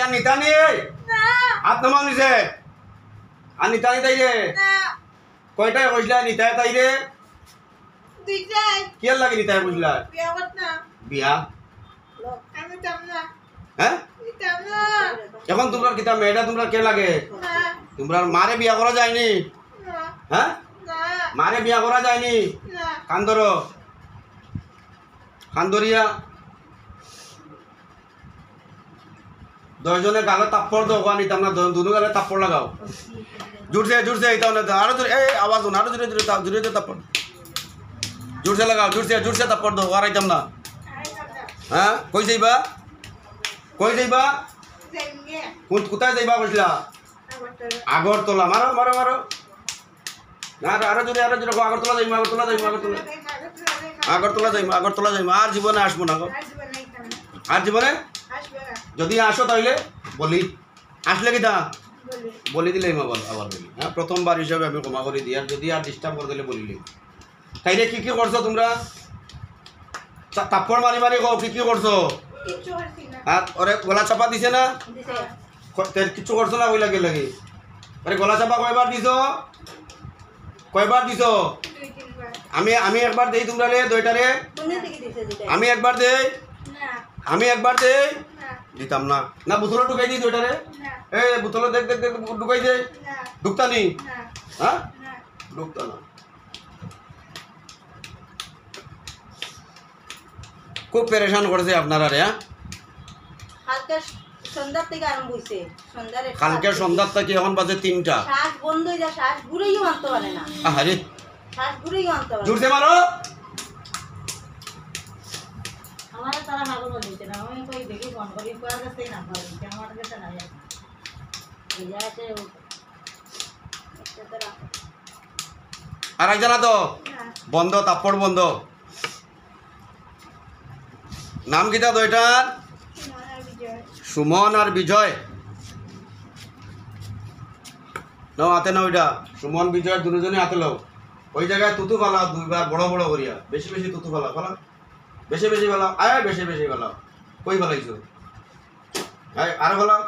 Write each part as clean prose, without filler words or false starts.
বিয়া নিতা নি হাত নামাও নিছে আর নিতা নি তাই রে কয়টায় কইলা নিতায় তাই রে কি লাগে নিতায় বুঝলা বিয়া হ্যাঁ এখন তোমরা কিতা মেয়েটা তোমরা কে লাগে তোমরা মারে বিয়া করা যায়নি হ্যাঁ মারে বিয়া করা যায়নি কান্দর কান্দরিয়া 10 জনে গালে তাপ্পড় দাও গানি তোমরা দুনো গালে তাপ্পড় লাগাও জোরসে জোরসে এটা আরো জোরে এই আওয়াজ আরো জোরে জোরে জোরে তাপ্পড় জোরসে লাগাও জোরসে জোরসে তাপ্পড় দাও আর আইতাম না হ্যাঁ কই যাইবা কোথায় যাইবা কইছিলা আগরতলা মারো মারো মারো না আরো জোরে আগরতলা যাইমা আগরতলা যাইমা আর জীবনে আসবো না আর জীবনে যদি আসো তাইলে বলি আসলে কি তা বলি দিলে বল আবার বলি হ্যাঁ প্রথমবার হিসাবে আমি ক্ষমা করে দিই আর যদি আর ডিস্টার্ব করে দিলে বলিলি তাইলে কি কি করছো তোমরা তাপ্পড় মারি মারি কও কি কি করছো আর ওরে গলা চাপা দিছে না কিছু করছো না কইলা কে লাগে আরে গলা চাপা কয়বার দিছো আমি একবার দেই তোমরা রে দুইটারে আমি একবার দেই দিতাম না না বোতল ঢুকাই দিই দুইটারে এ বোতল দেখ দেখ দেখ ঢুকাই দে ঢুকতা নি হ্যাঁ ঢুকতা না খুব পেরেশান করেছে আপনারা রে হ্যাঁ কালকে সন্ধ্যার থেকে এখন বাজে 3টা শ্বাস বন্ধ হয়ে যায় শ্বাস ঘুরেইও আনতে পারে না আরে শ্বাস ঘুরেইও আনতে পারে জোরে মারো আমারে তারা ভালো বলতে না আমি কই দেখি ফোন করি কোয়া কাছে না পারি আমার কাছে না যায় এই যাতে আর একজন তো বন্ধ তাপ্পড় বন্ধ নাম কিটা দুইটার সুমন আর বিজয় নাও হাতে নাও ওইটা সুমন বিজয় দুজনে হাতে নাও ওই জায়গায় তুতু ফালাও দুইবার বড় বড় করিয়া বেশি বেশি তুতু ফালাও ফালাও বেশি বেশি ফালাও আয় বেশি বেশি ফালাও কই ফালাইছো আরো ফালাও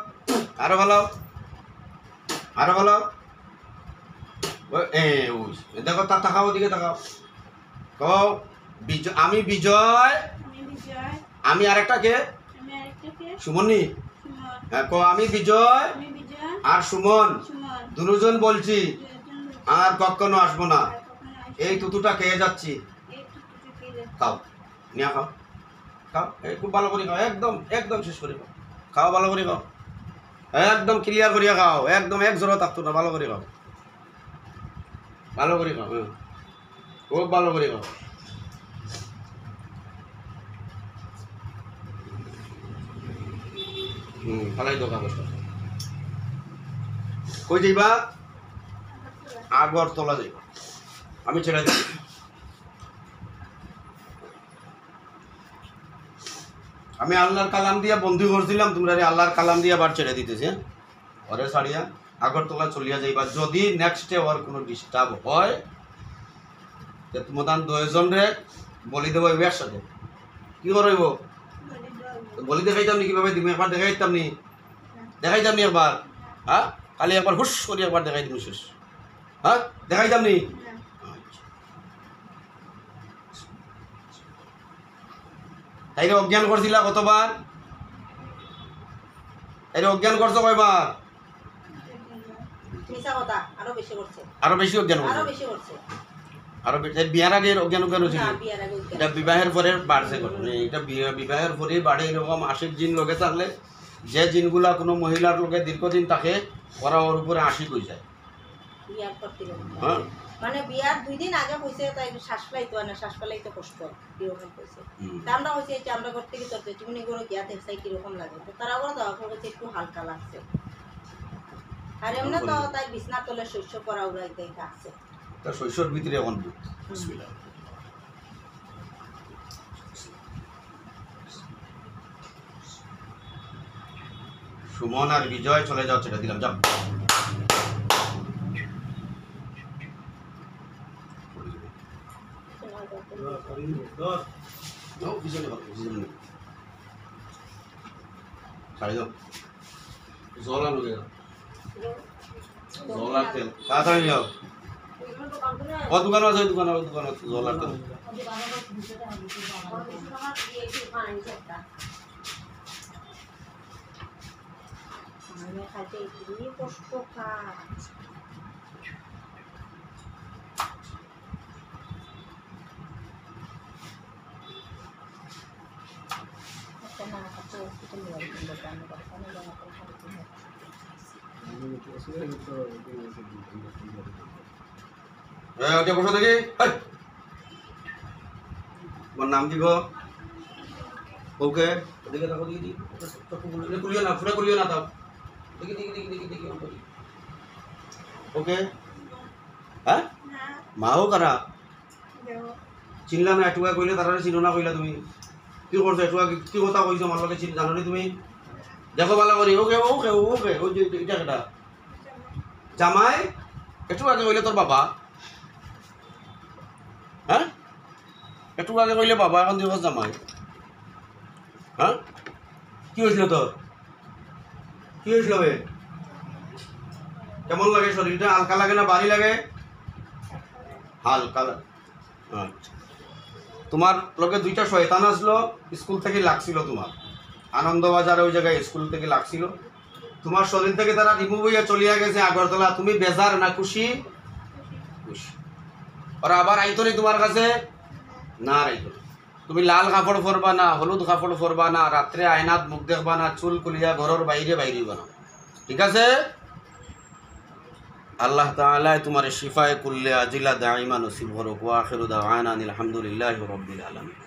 আরো ফালাও আরো ফালাও দেখো তার তাকাও ওদিকে তাকাও কও আমি বিজয় আমি আরেকটা কে সুমনি হ্যাঁ কো আমি বিজয় আর সুমন দুজন বলছি আর কখনো আসবো না এই তুতুটা খেয়ে যাচ্ছি খাও নিয়া খাও খাও খুব ভালো করে খাও একদম একদম শেষ করে খাও খাও ভালো করে খাও একদম ক্লিয়ার করিয়া খাও একদম এক জোড়া থাকতো না ভালো করে খাও ভালো করে খাও হ্যাঁ খুব ভালো করে খাও ফালাই দো কাগজটা কই যাইবা আগরতলা যাইবা আমি ছেড়ে দিই আমি আল্লাহর কালাম দিয়া বন্ধু করছিলাম তোমরা আল্লাহর কালাম দিয়া আবার ছেড়ে দিতেছি ওরে ছাড়িয়া আগরতলা চলিয়া যাইবা যদি নেক্সটে ওর কোনো ডিস্টার্ব হয় তোমার 2 জন রে বলি দেবো একসাথে কি করব বলি দেখাইতাম নি কিভাবে দিম একবার দেখাইতাম নি একবার হ্যাঁ কালি একবার হুশ করে একবার দেখাই দিম শেষ হ্যাঁ দেখাইতাম নি তাইরে অজ্ঞান করছিলা কতবার তাইরে অজ্ঞান করছো কয়বার আরো বেশি অজ্ঞান করছে আরো বিয়ার আগে অজ্ঞান ছিল এটা বিবাহের পরে বাড়ছে এটা বিবাহের পরে বাড়ে এরকম আশিক জিন লগে থাকলে যে জিনগুলা কোনো মহিলার লগে দীর্ঘদিন থাকে ওরা ওর উপরে আশিক হয়ে যায় হ্যাঁ মানে বিয়ার 2 দিন আগে কইছে তাই শ্বাস ফেলাইতো না শ্বাস ফেলাইতে কষ্ট এরকম কইছে আমরা কইছে যে আমরা করতে কি করতে তুমি নি করে গিয়া দেখছাই কি রকম লাগে তো তারা বড় দাও কইছে একটু হালকা লাগছে আর এমন তো তাই বিছনা তলে শস্য করা উড়াইতে আছে তা শস্যর ভিতরে এখন বিসমিল্লাহ সুমন আর বিজয় চলে যাও ছেড়ে দিলাম যাও ছাড়ে দাও জল আনো গে জল আর তেল তাড়াতাড়ি যাও ও দোকান আছে দোকান জল আর তেল খাইতে খুবই কষ্ট কাজ ওটা বসো দেখি তোমার নাম কি গো ওকে দেখে দেখো দেখি কুলিও না পুরো কুলিও না তাও দেখি ওকে হ্যাঁ মাও কারা চিনলা না এটুকা কইলে তারা চিনো না কইলা তুমি কি করছো এটুকা কি কথা কইছো আমার লগে চিন জানো নি তুমি দেখো ভালো করি ওকে ওকে ওকে ওই যে এটা কেটা জামাই একটু আগে কইলে তোর বাবা হ্যাঁ একটু আগে কইলে বাবা এখন দিবস জামাই হ্যাঁ কি হয়েছিল তোর কি হয়েছিল বে কেমন লাগে শরীরটা হালকা লাগে না ভারী লাগে হালকা লাগে আচ্ছা তোমার লগে দুইটা শয়তান আসলো স্কুল থেকে লাগছিল তোমার আনন্দবাজারে ওই জায়গায় স্কুল থেকে লাগছিল তোমার শরীর থেকে তারা রিমুভ হইয়া চলিয়া গেছে আগরতলা তুমি বেজার না খুশি খুশি ওরা আবার আইতো নি তোমার কাছে না আইতো তুমি লাল কাপড় পরবা না হলুদ কাপড় পরবা না রাত্রে আয়নাত মুখ দেখবা না চুল কুলিয়া ঘরের বাইরে বাইরিবা না ঠিক আছে আল্লাহ তাআলা তোমার শিফায়ে কুল্লে আজিলা দাইমা নসিব করুক ওয়া আখিরু দাওয়ানা আলহামদুলিল্লাহি রাব্বিল আলামিন।